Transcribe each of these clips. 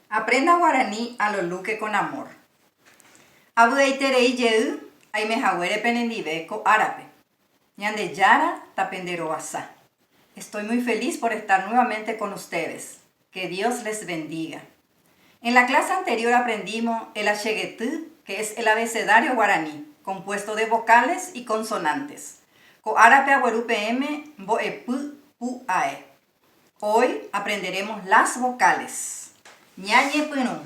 Aprenda guaraní a lo luque con amor. Abudeiterei yeu, aimejahuere penendiveco árape. Ñande yara tapendero asa. Estoy muy feliz por estar nuevamente con ustedes. Que Dios les bendiga. En la clase anterior aprendimos el axeguetú, que es el abecedario guaraní, compuesto de vocales y consonantes. Co árape agüerupm boepu puae. Hoy aprenderemos las vocales. Ñañe punum.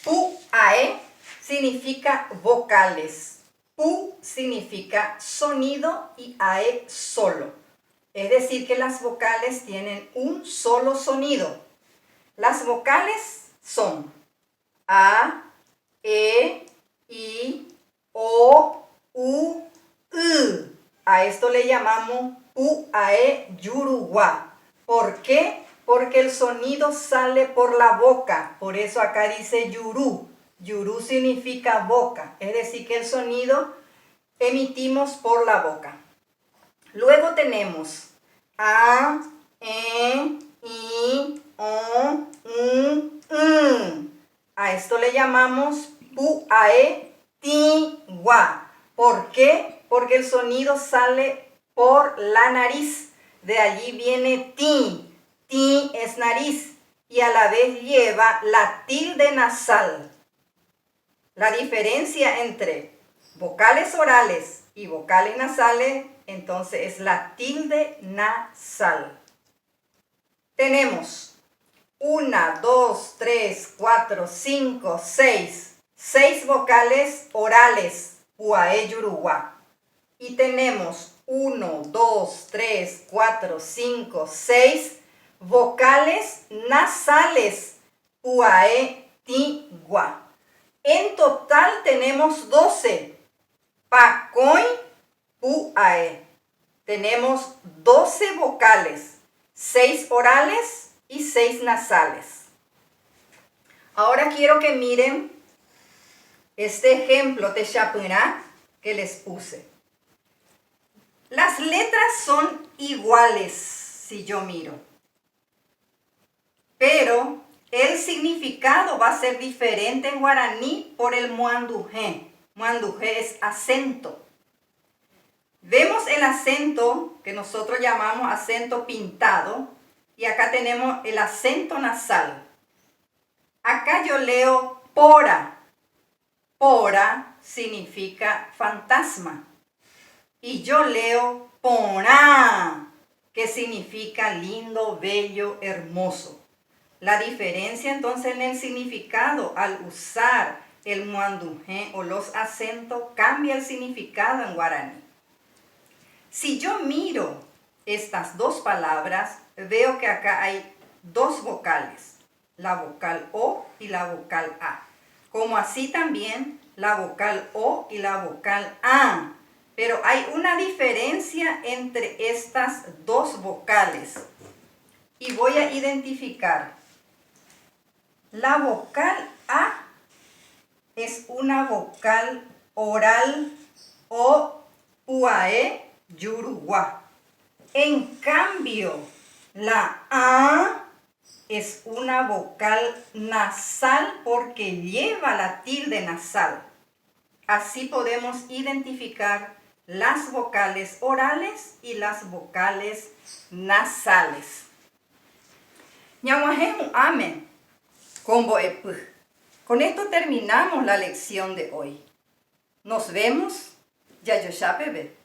Puae significa vocales. Pu significa sonido y ae solo. Es decir, que las vocales tienen un solo sonido. Las vocales son A, E, I, O, U, U. A esto le llamamos puae yuruguá. ¿Por qué? Porque el sonido sale por la boca. Por eso acá dice yurú. Yurú significa boca. Es decir, que el sonido emitimos por la boca. Luego tenemos A, E, I, O, U. A esto le llamamos puae tigua. ¿Por qué? Porque el sonido sale por la nariz. De allí viene ti. Ti es nariz y a la vez lleva la tilde nasal. La diferencia entre vocales orales y vocales nasales, entonces es la tilde nasal. Tenemos 1, 2, 3, 4, 5, 6. 6 vocales orales, puae yuruguá. Y tenemos 1, 2, 3, 4, 5, 6 vocales nasales, puae tigua. En total tenemos 12. Pacoy, puae. Tenemos 12 vocales, 6 orales y 6 nasales. Ahora quiero que miren este ejemplo de chapurá que les puse. Las letras son iguales si yo miro, pero el significado va a ser diferente en guaraní por el muandujé. Muandujé es acento. Vemos el acento que nosotros llamamos acento pintado y acá tenemos el acento nasal. Acá yo leo pora. Pora significa fantasma. Y yo leo porá, que significa lindo, bello, hermoso. La diferencia entonces en el significado al usar el muandujé o los acentos cambia el significado en guaraní. Si yo miro estas dos palabras, veo que acá hay dos vocales, la vocal O y la vocal A. Como así también la vocal O y la vocal A. Pero hay una diferencia entre estas dos vocales. Y voy a identificar. La vocal A es una vocal oral o puae yuruguá. En cambio, la A es una vocal nasal porque lleva la tilde nasal. Así podemos identificar las vocales orales y las vocales nasales. Ñahuajeju ame, combo epu. Con esto terminamos la lección de hoy. Nos vemos. Yayoshapebe.